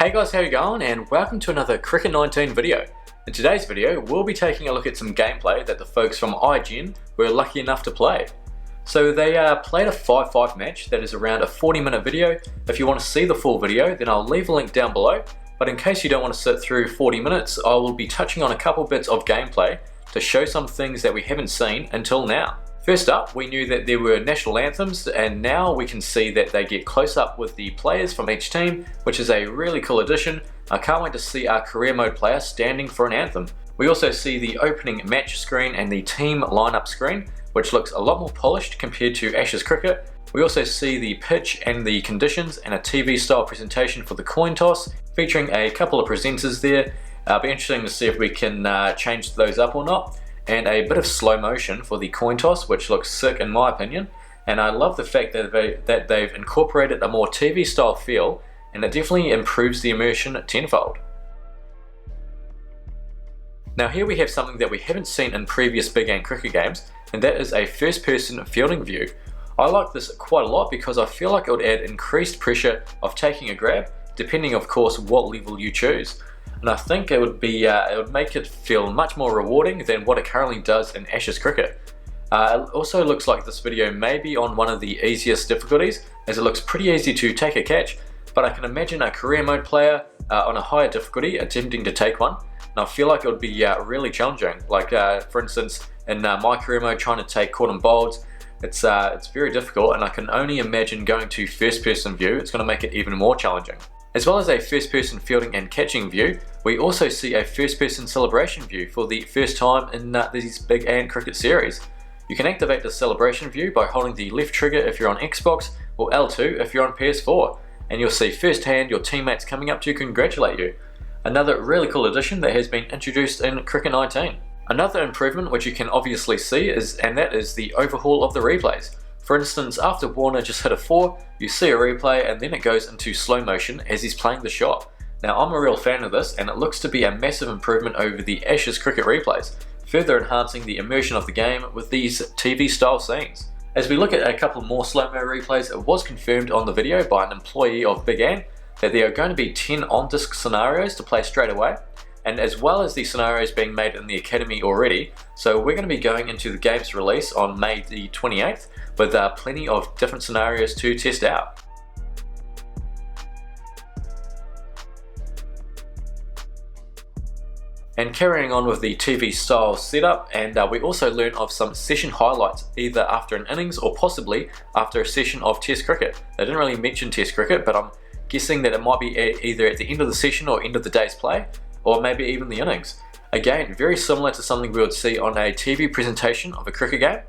Hey guys, how you going? And welcome to another Cricket 19 video. In today's video, we'll be taking a look at some gameplay that the folks from IGN were lucky enough to play. So they played a 5-5 match that is around a 40-minute video. If you want to see the full video, then I'll leave a link down below. But in case you don't want to sit through 40 minutes, I will be touching on a couple bits of gameplay to show some things that we haven't seen until now. First up, we knew that there were national anthems, and now we can see that they get close up with the players from each team, which is a really cool addition. I can't wait to see our career mode player standing for an anthem. We also see the opening match screen and the team lineup screen, which looks a lot more polished compared to Ashes cricket. We also see the pitch and the conditions and a TV style presentation for the coin toss, featuring a couple of presenters there. It'll be interesting to see if we can change those up or not. And a bit of slow motion for the coin toss, which looks sick in my opinion. And I love the fact that they've incorporated a more TV style feel, and it definitely improves the immersion tenfold. Now here we have something that we haven't seen in previous Big Ant cricket games, and that is a first person fielding view. I like this quite a lot because I feel like it would add increased pressure of taking a grab, depending of course what level you choose. And I think it would make it feel much more rewarding than what it currently does in Ashes cricket. It also looks like this video may be on one of the easiest difficulties, as it looks pretty easy to take a catch, but I can imagine a career mode player on a higher difficulty attempting to take one, and I feel like it would be really challenging. Like for instance, in my career mode trying to take caught and bowled, it's very difficult, and I can only imagine going to first person view, it's going to make it even more challenging. As well as a first-person fielding and catching view, we also see a first-person celebration view for the first time in these Big Ant cricket series. You can activate the celebration view by holding the left trigger if you're on Xbox or L2 if you're on PS4, and you'll see firsthand your teammates coming up to congratulate you. Another really cool addition that has been introduced in Cricket 19. Another improvement which you can obviously see is the overhaul of the replays. For instance, after Warner just hit a 4, you see a replay and then it goes into slow motion as he's playing the shot. Now I'm a real fan of this, and it looks to be a massive improvement over the Ashes cricket replays, further enhancing the immersion of the game with these TV style scenes. As we look at a couple more slow-mo replays, it was confirmed on the video by an employee of Big Ant that there are going to be 10 on-disc scenarios to play straight away, and as well as the scenarios being made in the Academy already. So we're going to be going into the game's release on May the 28th with plenty of different scenarios to test out. And carrying on with the TV style setup, and we also learn of some session highlights either after an innings or possibly after a session of Test cricket. They didn't really mention Test cricket, but I'm guessing that it might be either at the end of the session or end of the day's play, or maybe even the innings. Again, very similar to something we would see on a TV presentation of a cricket game.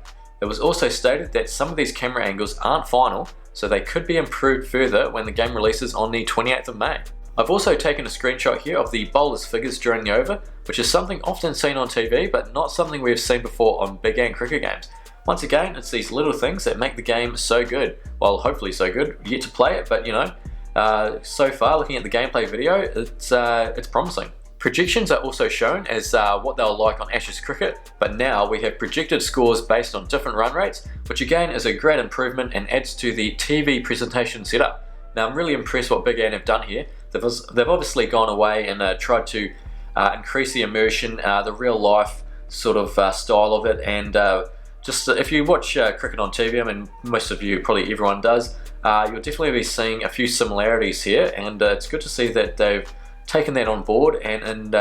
It was also stated that some of these camera angles aren't final, so they could be improved further when the game releases on the 28th of May. I've also taken a screenshot here of the bowlers' figures during the over, which is something often seen on TV, but not something we've seen before on Big Ant cricket games. Once again, it's these little things that make the game so good. Well, hopefully so good. Yet to play it, but you know, so far looking at the gameplay video, it's promising. Projections are also shown as what they'll like on Ashes cricket, but now we have projected scores based on different run rates, which again is a great improvement and adds to the TV presentation setup. Now I'm really impressed what Big Ant have done here. They've obviously gone away and tried to increase the immersion, the real life sort of style of it, and just if you watch cricket on TV, I mean most of you, probably everyone does, you'll definitely be seeing a few similarities here, and it's good to see that they've taken that on board and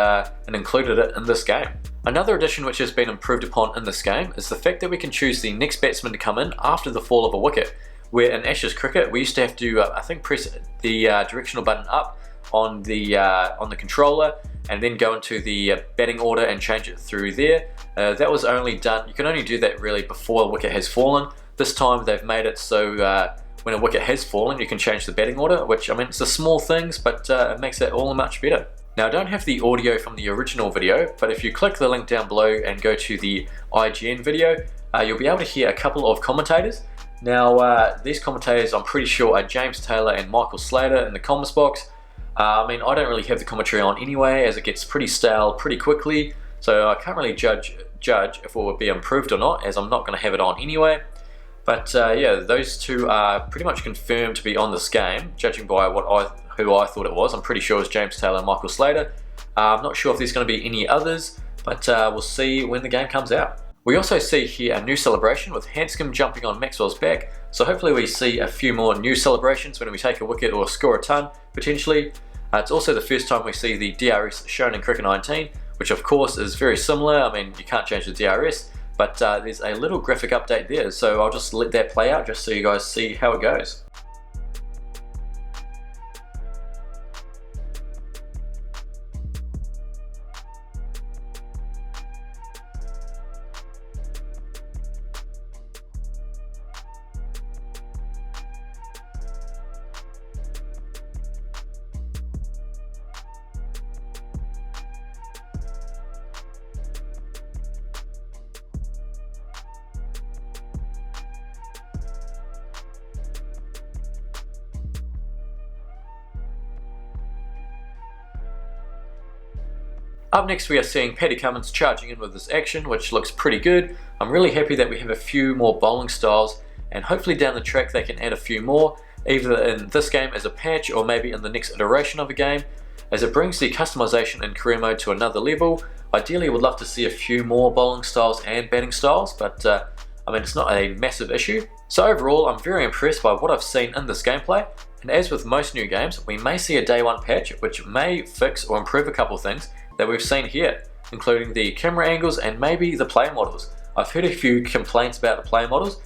included it in this game. Another addition which has been improved upon in this game is the fact that we can choose the next batsman to come in after the fall of a wicket, where in Ashes cricket we used to have to I think press the directional button up on the controller and then go into the batting order and change it through there. That was only done, you can only do that really before a wicket has fallen. This time they've made it so when a wicket has fallen, you can change the batting order, which, I mean, it's the small things, but it makes it all much better. Now, I don't have the audio from the original video, but if you click the link down below and go to the IGN video, you'll be able to hear a couple of commentators. Now, these commentators, I'm pretty sure, are James Taylor and Michael Slater in the comments box. I mean, I don't really have the commentary on anyway, as it gets pretty stale pretty quickly, so I can't really judge if it would be improved or not, as I'm not going to have it on anyway. But yeah, those two are pretty much confirmed to be on this game, judging by what I who I thought it was. I'm pretty sure it was James Taylor and Michael Slater. I'm not sure if there's going to be any others, but we'll see when the game comes out. We also see here a new celebration with Hanscom jumping on Maxwell's back, so hopefully we see a few more new celebrations when we take a wicket or score a ton, potentially. It's also the first time we see the DRS shown in Cricket 19, which of course is very similar. I mean, you can't change the DRS, but there's a little graphic update there, so I'll just let that play out just so you guys see how it goes. Up next we are seeing Paddy Cummins charging in with this action, which looks pretty good. I'm really happy that we have a few more bowling styles, and hopefully down the track they can add a few more, either in this game as a patch or maybe in the next iteration of a game, as it brings the customization in career mode to another level. Ideally I would love to see a few more bowling styles and batting styles, but I mean, it's not a massive issue. So overall I'm very impressed by what I've seen in this gameplay, and as with most new games, we may see a day one patch which may fix or improve a couple things that we've seen here, including the camera angles and maybe the player models. I've heard a few complaints about the player models,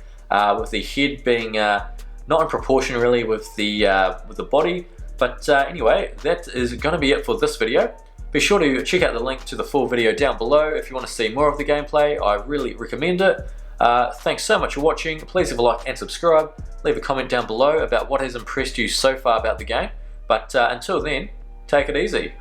with the head being not in proportion really with the body, but anyway, that is going to be it for this video. Be sure to check out the link to the full video down below if you want to see more of the gameplay. I really recommend it. Thanks so much for watching. Please leave a like and subscribe. Leave a comment down below about what has impressed you so far about the game, but until then, take it easy.